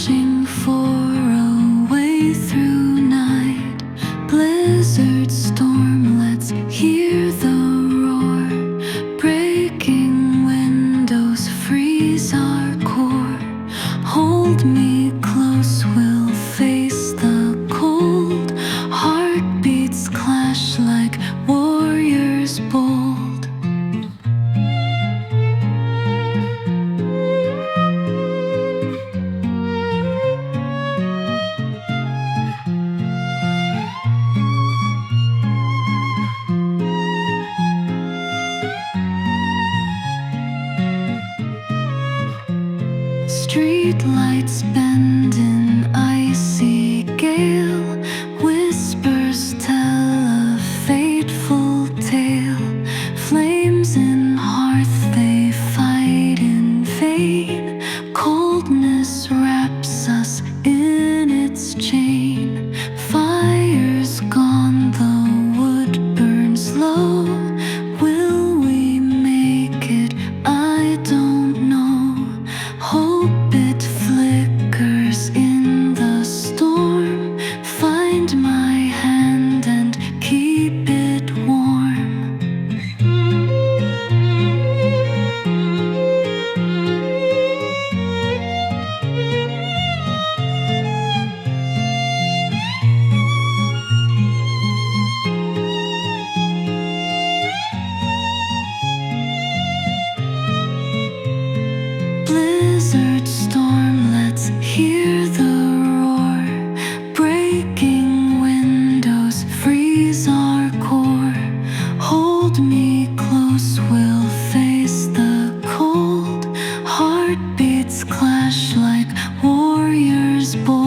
searching for a way through night. Blizzard storm, let's hear the roar. Breaking windows freeze our core. Hold me close, we'll face the cold. Heartbeats clash like warriors bold. Street lights bend in icy gale. Whispers tell a fateful tale. Flames in hearth, they fight in vain. Coldness wraps us in its chain. Fire's gone, the wood burns low. Will we make it? I don't know. Hope it flickers in the storm. Find my hand and keep it warm. Blizzard storm, let's hear the roar. Breaking windows freeze our core. Hold me close, we'll face the cold. Heartbeats clash like warriors bold.